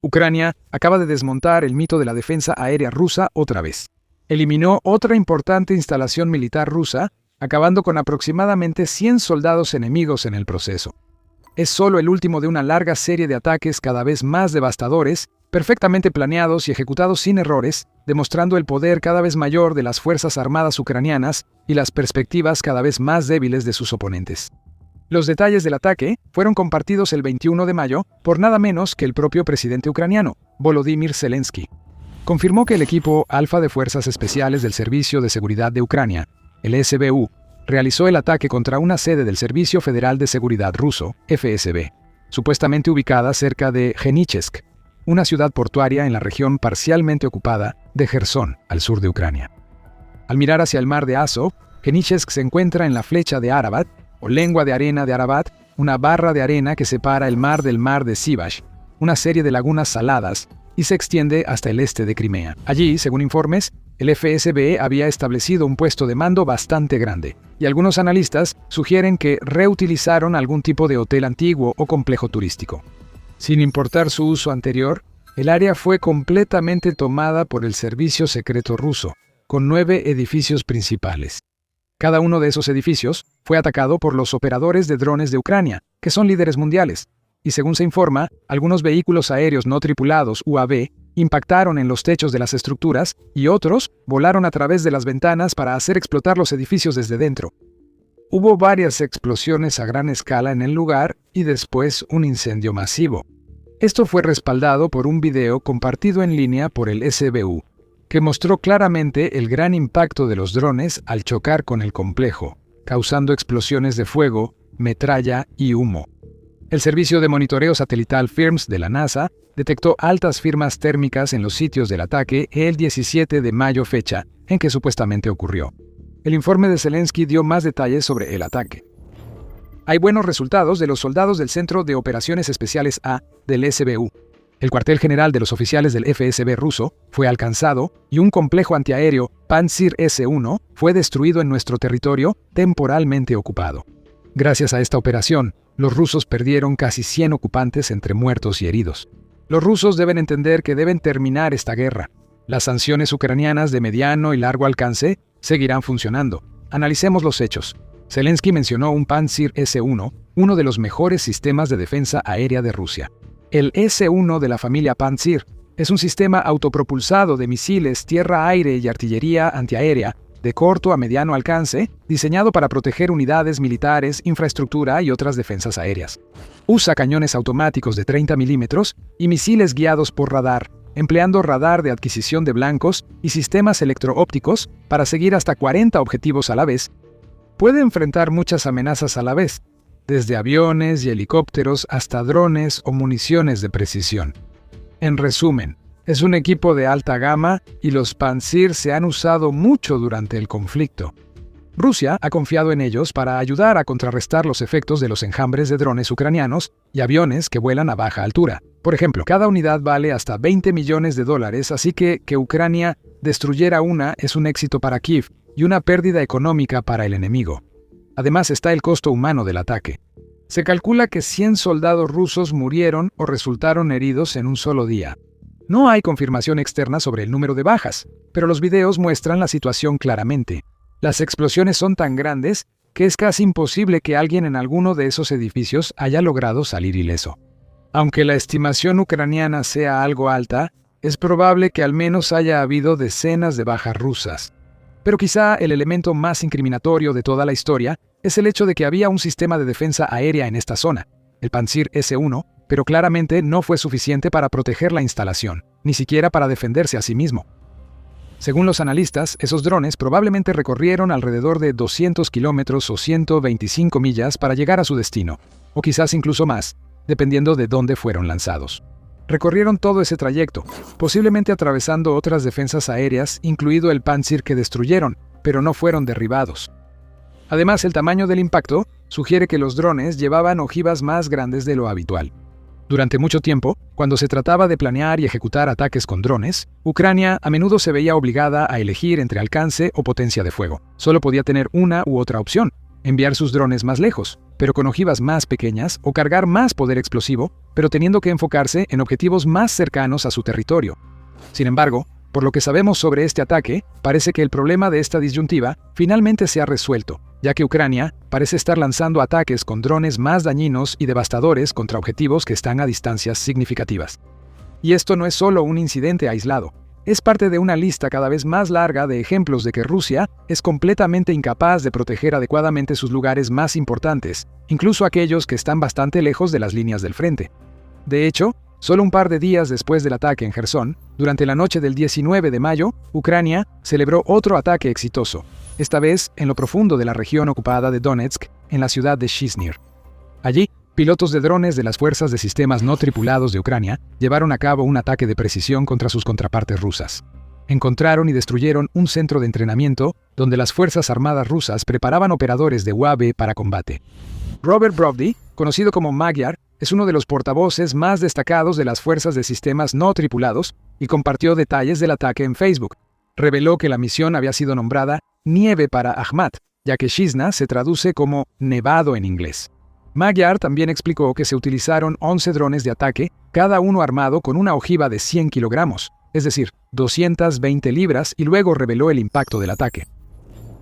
Ucrania acaba de desmontar el mito de la defensa aérea rusa otra vez. Eliminó otra importante instalación militar rusa, acabando con aproximadamente 100 soldados enemigos en el proceso. Es solo el último de una larga serie de ataques cada vez más devastadores, perfectamente planeados y ejecutados sin errores, demostrando el poder cada vez mayor de las fuerzas armadas ucranianas y las perspectivas cada vez más débiles de sus oponentes. Los detalles del ataque fueron compartidos el 21 de mayo por nada menos que el propio presidente ucraniano, Volodymyr Zelensky. Confirmó que el equipo Alfa de Fuerzas Especiales del Servicio de Seguridad de Ucrania, el SBU, realizó el ataque contra una sede del Servicio Federal de Seguridad ruso, FSB, supuestamente ubicada cerca de Genichesk, una ciudad portuaria en la región parcialmente ocupada de Jersón, al sur de Ucrania. Al mirar hacia el mar de Azov, Genichesk se encuentra en la flecha de Arabat, o lengua de arena de Arabat, una barra de arena que separa el mar del mar de Sivash, una serie de lagunas saladas, y se extiende hasta el este de Crimea. Allí, según informes, el FSB había establecido un puesto de mando bastante grande, y algunos analistas sugieren que reutilizaron algún tipo de hotel antiguo o complejo turístico. Sin importar su uso anterior, el área fue completamente tomada por el servicio secreto ruso, con 9 edificios principales. Cada uno de esos edificios fue atacado por los operadores de drones de Ucrania, que son líderes mundiales, y según se informa, algunos vehículos aéreos no tripulados, UAV, impactaron en los techos de las estructuras y otros volaron a través de las ventanas para hacer explotar los edificios desde dentro. Hubo varias explosiones a gran escala en el lugar y después un incendio masivo. Esto fue respaldado por un video compartido en línea por el SBU, que mostró claramente el gran impacto de los drones al chocar con el complejo, causando explosiones de fuego, metralla y humo. El servicio de monitoreo satelital FIRMS de la NASA detectó altas firmas térmicas en los sitios del ataque el 17 de mayo, fecha en que supuestamente ocurrió. El informe de Zelensky dio más detalles sobre el ataque. Hay buenos resultados de los soldados del Centro de Operaciones Especiales A del SBU. El cuartel general de los oficiales del FSB ruso fue alcanzado y un complejo antiaéreo Pantsir S-1 fue destruido en nuestro territorio temporalmente ocupado. Gracias a esta operación, los rusos perdieron casi 100 ocupantes entre muertos y heridos. Los rusos deben entender que deben terminar esta guerra. Las sanciones ucranianas de mediano y largo alcance seguirán funcionando. Analicemos los hechos. Zelensky mencionó un Pantsir S-1, uno de los mejores sistemas de defensa aérea de Rusia. El S-1 de la familia Pantsir es un sistema autopropulsado de misiles, tierra-aire y artillería antiaérea de corto a mediano alcance, diseñado para proteger unidades militares, infraestructura y otras defensas aéreas. Usa cañones automáticos de 30 milímetros y misiles guiados por radar, empleando radar de adquisición de blancos y sistemas electro-ópticos para seguir hasta 40 objetivos a la vez. Puede enfrentar muchas amenazas a la vez, desde aviones y helicópteros hasta drones o municiones de precisión. En resumen, es un equipo de alta gama y los Pantsir se han usado mucho durante el conflicto. Rusia ha confiado en ellos para ayudar a contrarrestar los efectos de los enjambres de drones ucranianos y aviones que vuelan a baja altura. Por ejemplo, cada unidad vale hasta $20 millones, así que Ucrania destruyera una es un éxito para Kiev y una pérdida económica para el enemigo. Además está el costo humano del ataque. Se calcula que 100 soldados rusos murieron o resultaron heridos en un solo día. No hay confirmación externa sobre el número de bajas, pero los videos muestran la situación claramente. Las explosiones son tan grandes que es casi imposible que alguien en alguno de esos edificios haya logrado salir ileso. Aunque la estimación ucraniana sea algo alta, es probable que al menos haya habido decenas de bajas rusas. Pero quizá el elemento más incriminatorio de toda la historia es el hecho de que había un sistema de defensa aérea en esta zona, el Pantsir S-1, pero claramente no fue suficiente para proteger la instalación, ni siquiera para defenderse a sí mismo. Según los analistas, esos drones probablemente recorrieron alrededor de 200 kilómetros o 125 millas para llegar a su destino, o quizás incluso más, dependiendo de dónde fueron lanzados. Recorrieron todo ese trayecto, posiblemente atravesando otras defensas aéreas, incluido el Pantsir que destruyeron, pero no fueron derribados. Además, el tamaño del impacto sugiere que los drones llevaban ojivas más grandes de lo habitual. Durante mucho tiempo, cuando se trataba de planear y ejecutar ataques con drones, Ucrania a menudo se veía obligada a elegir entre alcance o potencia de fuego. Solo podía tener una u otra opción, enviar sus drones más lejos, pero con ojivas más pequeñas, o cargar más poder explosivo, pero teniendo que enfocarse en objetivos más cercanos a su territorio. Sin embargo, por lo que sabemos sobre este ataque, parece que el problema de esta disyuntiva finalmente se ha resuelto, ya que Ucrania parece estar lanzando ataques con drones más dañinos y devastadores contra objetivos que están a distancias significativas. Y esto no es solo un incidente aislado, es parte de una lista cada vez más larga de ejemplos de que Rusia es completamente incapaz de proteger adecuadamente sus lugares más importantes, incluso aquellos que están bastante lejos de las líneas del frente. De hecho, solo un par de días después del ataque en Jersón, durante la noche del 19 de mayo, Ucrania celebró otro ataque exitoso, esta vez en lo profundo de la región ocupada de Donetsk, en la ciudad de Zhytomyr. Allí, pilotos de drones de las fuerzas de sistemas no tripulados de Ucrania llevaron a cabo un ataque de precisión contra sus contrapartes rusas. Encontraron y destruyeron un centro de entrenamiento donde las Fuerzas Armadas rusas preparaban operadores de UAV para combate. Robert Brovdy, conocido como Magyar, es uno de los portavoces más destacados de las fuerzas de sistemas no tripulados y compartió detalles del ataque en Facebook. Reveló que la misión había sido nombrada Nieve para Ahmat, ya que Shizna se traduce como nevado en inglés. Magyar también explicó que se utilizaron 11 drones de ataque, cada uno armado con una ojiva de 100 kilogramos, es decir, 220 libras, y luego reveló el impacto del ataque.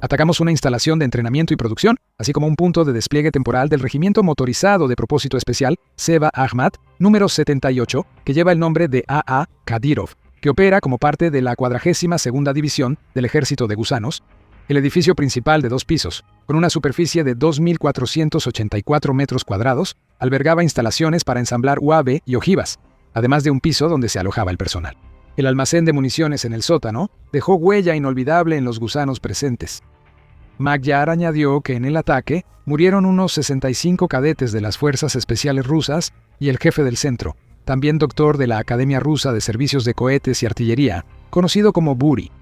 Atacamos una instalación de entrenamiento y producción, así como un punto de despliegue temporal del Regimiento Motorizado de Propósito Especial, Seva Ahmat, número 78, que lleva el nombre de A.A. Kadyrov, que opera como parte de la 42ª División del Ejército de Gusanos. El edificio principal de 2 pisos, con una superficie de 2.484 metros cuadrados, albergaba instalaciones para ensamblar UAV y ojivas, además de un piso donde se alojaba el personal. El almacén de municiones en el sótano dejó huella inolvidable en los gusanos presentes. Magyar añadió que en el ataque murieron unos 65 cadetes de las Fuerzas Especiales rusas y el jefe del centro, también doctor de la Academia Rusa de Servicios de Cohetes y Artillería, conocido como Buri.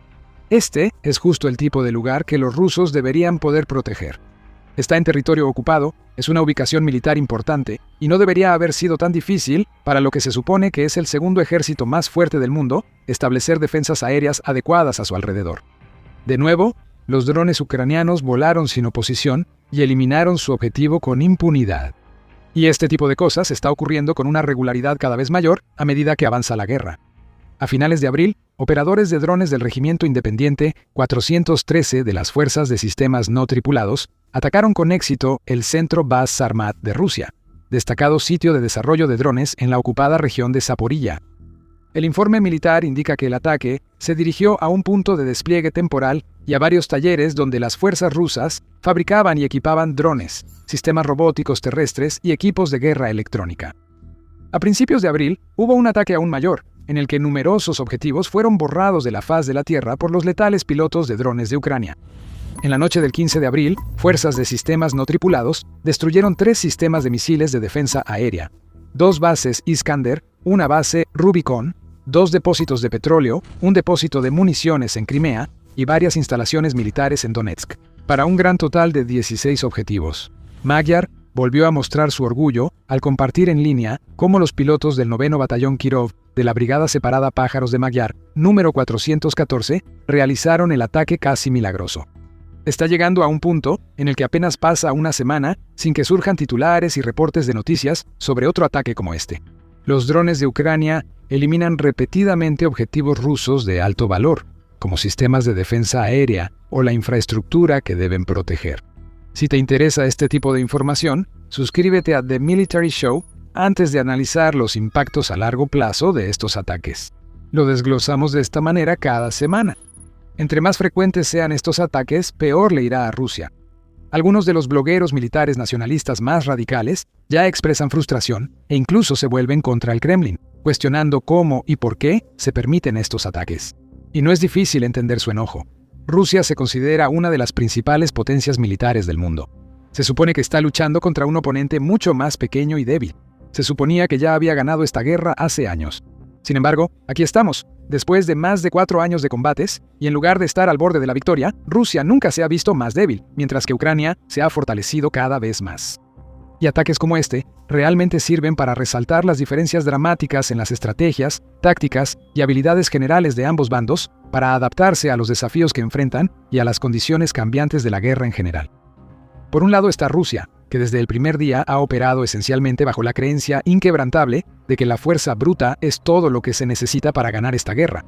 Este es justo el tipo de lugar que los rusos deberían poder proteger. Está en territorio ocupado, es una ubicación militar importante, y no debería haber sido tan difícil, para lo que se supone que es el segundo ejército más fuerte del mundo, establecer defensas aéreas adecuadas a su alrededor. De nuevo, los drones ucranianos volaron sin oposición y eliminaron su objetivo con impunidad. Y este tipo de cosas está ocurriendo con una regularidad cada vez mayor a medida que avanza la guerra. A finales de abril, operadores de drones del Regimiento Independiente 413 de las Fuerzas de Sistemas No Tripulados atacaron con éxito el Centro Baz Sarmat de Rusia, destacado sitio de desarrollo de drones en la ocupada región de Zaporilla. El informe militar indica que el ataque se dirigió a un punto de despliegue temporal y a varios talleres donde las fuerzas rusas fabricaban y equipaban drones, sistemas robóticos terrestres y equipos de guerra electrónica. A principios de abril, hubo un ataque aún mayor, en el que numerosos objetivos fueron borrados de la faz de la Tierra por los letales pilotos de drones de Ucrania. En la noche del 15 de abril, fuerzas de sistemas no tripulados destruyeron 3 sistemas de misiles de defensa aérea, 2 bases Iskander, una base Rubicon, 2 depósitos de petróleo, un depósito de municiones en Crimea y varias instalaciones militares en Donetsk, para un gran total de 16 objetivos. Magyar volvió a mostrar su orgullo al compartir en línea cómo los pilotos del 9º Batallón Kirov de la Brigada Separada Pájaros de Magyar, número 414, realizaron el ataque casi milagroso. Está llegando a un punto en el que apenas pasa una semana sin que surjan titulares y reportes de noticias sobre otro ataque como este. Los drones de Ucrania eliminan repetidamente objetivos rusos de alto valor, como sistemas de defensa aérea o la infraestructura que deben proteger. Si te interesa este tipo de información, suscríbete a The Military Show antes de analizar los impactos a largo plazo de estos ataques. Lo desglosamos de esta manera cada semana. Entre más frecuentes sean estos ataques, peor le irá a Rusia. Algunos de los blogueros militares nacionalistas más radicales ya expresan frustración e incluso se vuelven contra el Kremlin, cuestionando cómo y por qué se permiten estos ataques. Y no es difícil entender su enojo. Rusia se considera una de las principales potencias militares del mundo. Se supone que está luchando contra un oponente mucho más pequeño y débil. Se suponía que ya había ganado esta guerra hace años. Sin embargo, aquí estamos, después de más de 4 años de combates, y en lugar de estar al borde de la victoria, Rusia nunca se ha visto más débil, mientras que Ucrania se ha fortalecido cada vez más. Y ataques como este realmente sirven para resaltar las diferencias dramáticas en las estrategias, tácticas y habilidades generales de ambos bandos para adaptarse a los desafíos que enfrentan y a las condiciones cambiantes de la guerra en general. Por un lado está Rusia, que desde el primer día ha operado esencialmente bajo la creencia inquebrantable de que la fuerza bruta es todo lo que se necesita para ganar esta guerra.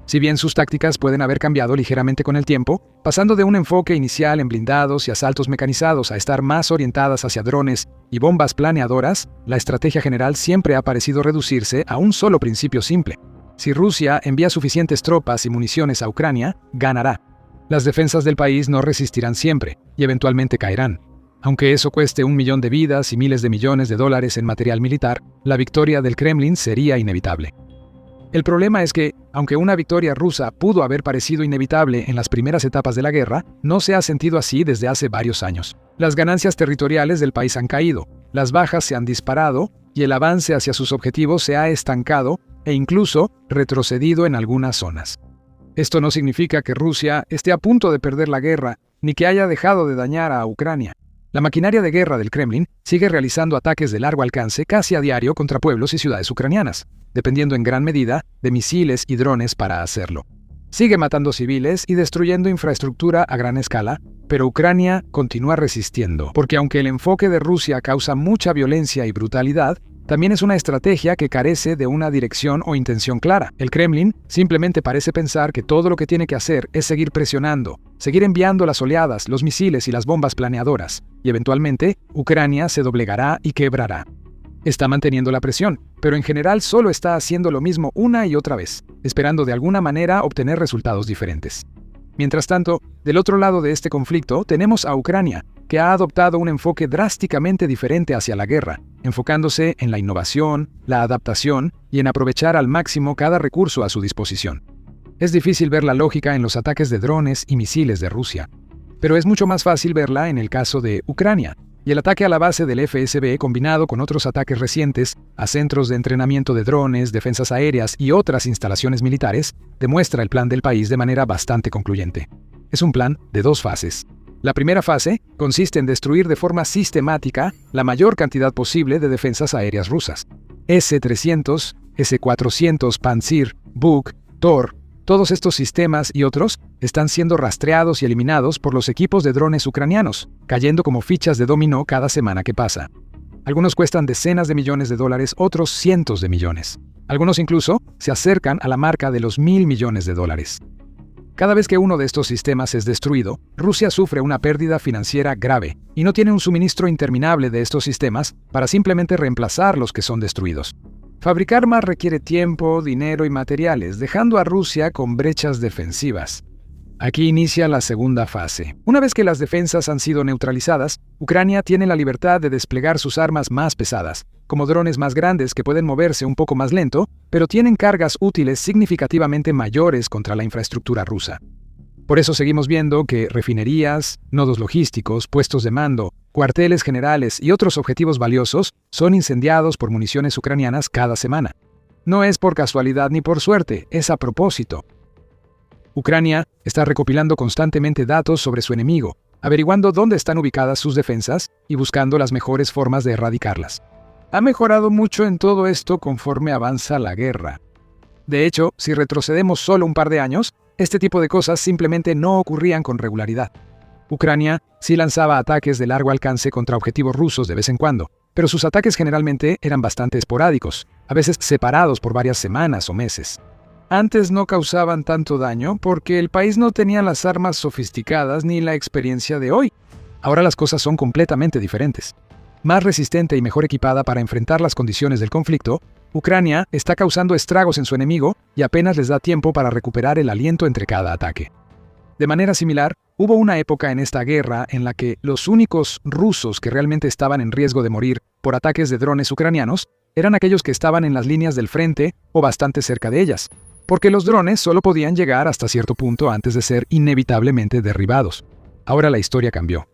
Si bien sus tácticas pueden haber cambiado ligeramente con el tiempo, pasando de un enfoque inicial en blindados y asaltos mecanizados a estar más orientadas hacia drones y bombas planeadoras, la estrategia general siempre ha parecido reducirse a un solo principio simple. Si Rusia envía suficientes tropas y municiones a Ucrania, ganará. Las defensas del país no resistirán siempre y eventualmente caerán. Aunque eso cueste 1 millón de vidas y miles de millones de dólares en material militar, la victoria del Kremlin sería inevitable. El problema es que, aunque una victoria rusa pudo haber parecido inevitable en las primeras etapas de la guerra, no se ha sentido así desde hace varios años. Las ganancias territoriales del país han caído, las bajas se han disparado y el avance hacia sus objetivos se ha estancado e incluso retrocedido en algunas zonas. Esto no significa que Rusia esté a punto de perder la guerra, ni que haya dejado de dañar a Ucrania. La maquinaria de guerra del Kremlin sigue realizando ataques de largo alcance casi a diario contra pueblos y ciudades ucranianas, dependiendo en gran medida de misiles y drones para hacerlo. Sigue matando civiles y destruyendo infraestructura a gran escala, pero Ucrania continúa resistiendo, porque aunque el enfoque de Rusia causa mucha violencia y brutalidad, también es una estrategia que carece de una dirección o intención clara. El Kremlin simplemente parece pensar que todo lo que tiene que hacer es seguir presionando, seguir enviando las oleadas, los misiles y las bombas planeadoras, y eventualmente Ucrania se doblegará y quebrará. Está manteniendo la presión, pero en general solo está haciendo lo mismo una y otra vez, esperando de alguna manera obtener resultados diferentes. Mientras tanto, del otro lado de este conflicto tenemos a Ucrania, que ha adoptado un enfoque drásticamente diferente hacia la guerra, enfocándose en la innovación, la adaptación y en aprovechar al máximo cada recurso a su disposición. Es difícil ver la lógica en los ataques de drones y misiles de Rusia, pero es mucho más fácil verla en el caso de Ucrania, y el ataque a la base del FSB combinado con otros ataques recientes a centros de entrenamiento de drones, defensas aéreas y otras instalaciones militares demuestra el plan del país de manera bastante concluyente. Es un plan de 2 fases. La primera fase consiste en destruir de forma sistemática la mayor cantidad posible de defensas aéreas rusas. S-300, S-400, Pantsir, Buk, Tor, todos estos sistemas y otros están siendo rastreados y eliminados por los equipos de drones ucranianos, cayendo como fichas de dominó cada semana que pasa. Algunos cuestan decenas de millones de dólares, otros cientos de millones. Algunos incluso se acercan a la marca de los 1.000 millones de dólares. Cada vez que uno de estos sistemas es destruido, Rusia sufre una pérdida financiera grave y no tiene un suministro interminable de estos sistemas para simplemente reemplazar los que son destruidos. Fabricar más requiere tiempo, dinero y materiales, dejando a Rusia con brechas defensivas. Aquí inicia la segunda fase. Una vez que las defensas han sido neutralizadas, Ucrania tiene la libertad de desplegar sus armas más pesadas, como drones más grandes que pueden moverse un poco más lento, pero tienen cargas útiles significativamente mayores contra la infraestructura rusa. Por eso seguimos viendo que refinerías, nodos logísticos, puestos de mando, cuarteles generales y otros objetivos valiosos son incendiados por municiones ucranianas cada semana. No es por casualidad ni por suerte, es a propósito. Ucrania está recopilando constantemente datos sobre su enemigo, averiguando dónde están ubicadas sus defensas y buscando las mejores formas de erradicarlas. Ha mejorado mucho en todo esto conforme avanza la guerra. De hecho, si retrocedemos solo un par de años, este tipo de cosas simplemente no ocurrían con regularidad. Ucrania sí lanzaba ataques de largo alcance contra objetivos rusos de vez en cuando, pero sus ataques generalmente eran bastante esporádicos, a veces separados por varias semanas o meses. Antes no causaban tanto daño porque el país no tenía las armas sofisticadas ni la experiencia de hoy. Ahora las cosas son completamente diferentes. Más resistente y mejor equipada para enfrentar las condiciones del conflicto, Ucrania está causando estragos en su enemigo y apenas les da tiempo para recuperar el aliento entre cada ataque. De manera similar, hubo una época en esta guerra en la que los únicos rusos que realmente estaban en riesgo de morir por ataques de drones ucranianos eran aquellos que estaban en las líneas del frente o bastante cerca de ellas, porque los drones solo podían llegar hasta cierto punto antes de ser inevitablemente derribados. Ahora la historia cambió.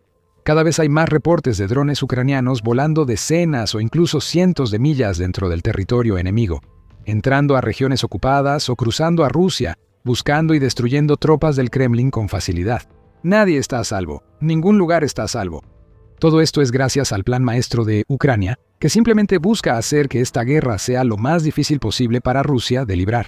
Cada vez hay más reportes de drones ucranianos volando decenas o incluso cientos de millas dentro del territorio enemigo, entrando a regiones ocupadas o cruzando a Rusia, buscando y destruyendo tropas del Kremlin con facilidad. Nadie está a salvo, ningún lugar está a salvo. Todo esto es gracias al plan maestro de Ucrania, que simplemente busca hacer que esta guerra sea lo más difícil posible para Rusia de librar.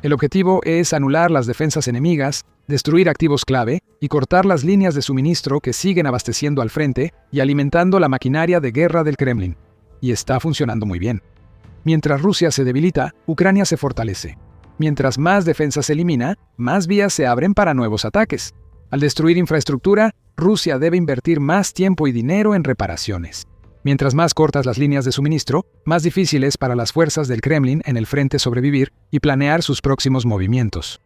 El objetivo es anular las defensas enemigas, destruir activos clave y cortar las líneas de suministro que siguen abasteciendo al frente y alimentando la maquinaria de guerra del Kremlin. Y está funcionando muy bien. Mientras Rusia se debilita, Ucrania se fortalece. Mientras más defensa se elimina, más vías se abren para nuevos ataques. Al destruir infraestructura, Rusia debe invertir más tiempo y dinero en reparaciones. Mientras más cortas las líneas de suministro, más difícil es para las fuerzas del Kremlin en el frente sobrevivir y planear sus próximos movimientos.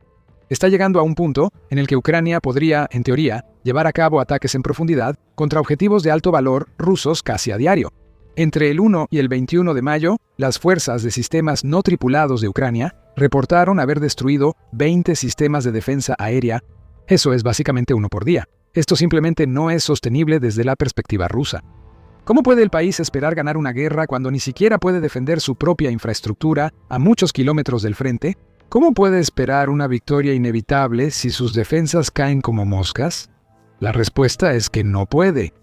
Está llegando a un punto en el que Ucrania podría, en teoría, llevar a cabo ataques en profundidad contra objetivos de alto valor rusos casi a diario. Entre el 1 y el 21 de mayo, las fuerzas de sistemas no tripulados de Ucrania reportaron haber destruido 20 sistemas de defensa aérea. Eso es básicamente uno por día. Esto simplemente no es sostenible desde la perspectiva rusa. ¿Cómo puede el país esperar ganar una guerra cuando ni siquiera puede defender su propia infraestructura a muchos kilómetros del frente? ¿Cómo puede esperar una victoria inevitable si sus defensas caen como moscas? La respuesta es que no puede.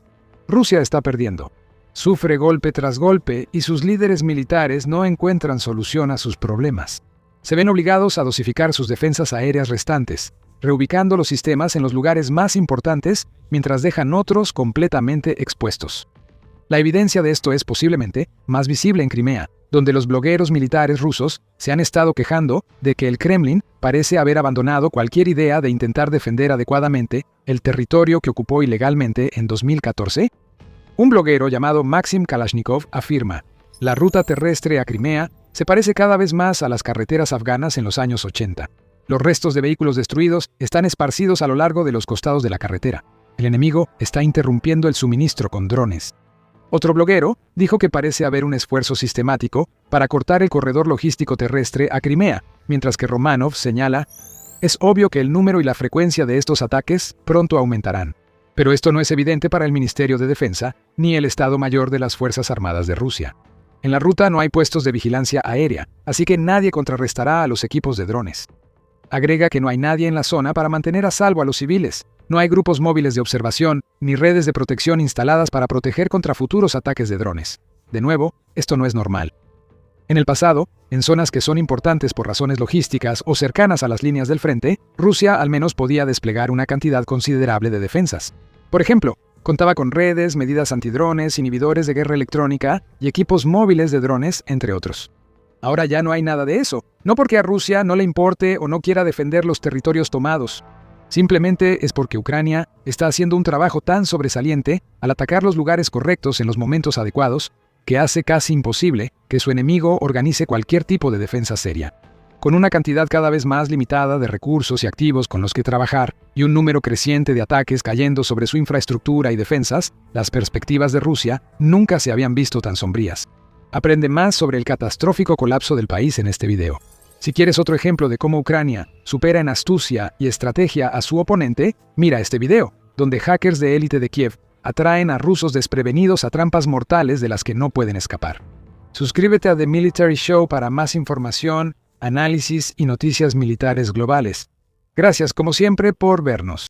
Rusia está perdiendo. Sufre golpe tras golpe y sus líderes militares no encuentran solución a sus problemas. Se ven obligados a dosificar sus defensas aéreas restantes, reubicando los sistemas en los lugares más importantes mientras dejan otros completamente expuestos. La evidencia de esto es posiblemente más visible en Crimea, donde los blogueros militares rusos se han estado quejando de que el Kremlin parece haber abandonado cualquier idea de intentar defender adecuadamente el territorio que ocupó ilegalmente en 2014. Un bloguero llamado Maxim Kalashnikov afirma: la ruta terrestre a Crimea se parece cada vez más a las carreteras afganas en los años 80. Los restos de vehículos destruidos están esparcidos a lo largo de los costados de la carretera. El enemigo está interrumpiendo el suministro con drones. Otro bloguero dijo que parece haber un esfuerzo sistemático para cortar el corredor logístico terrestre a Crimea, mientras que Romanov señala: es obvio que el número y la frecuencia de estos ataques pronto aumentarán. Pero esto no es evidente para el Ministerio de Defensa ni el Estado Mayor de las Fuerzas Armadas de Rusia. En la ruta no hay puestos de vigilancia aérea, así que nadie contrarrestará a los equipos de drones. Agrega que no hay nadie en la zona para mantener a salvo a los civiles. No hay grupos móviles de observación ni redes de protección instaladas para proteger contra futuros ataques de drones. De nuevo, esto no es normal. En el pasado, en zonas que son importantes por razones logísticas o cercanas a las líneas del frente, Rusia al menos podía desplegar una cantidad considerable de defensas. Por ejemplo, contaba con redes, medidas antidrones, inhibidores de guerra electrónica y equipos móviles de drones, entre otros. Ahora ya no hay nada de eso, no porque a Rusia no le importe o no quiera defender los territorios tomados. Simplemente es porque Ucrania está haciendo un trabajo tan sobresaliente al atacar los lugares correctos en los momentos adecuados que hace casi imposible que su enemigo organice cualquier tipo de defensa seria. Con una cantidad cada vez más limitada de recursos y activos con los que trabajar y un número creciente de ataques cayendo sobre su infraestructura y defensas, las perspectivas de Rusia nunca se habían visto tan sombrías. Aprende más sobre el catastrófico colapso del país en este video. Si quieres otro ejemplo de cómo Ucrania supera en astucia y estrategia a su oponente, mira este video, donde hackers de élite de Kiev atraen a rusos desprevenidos a trampas mortales de las que no pueden escapar. Suscríbete a The Military Show para más información, análisis y noticias militares globales. Gracias como siempre por vernos.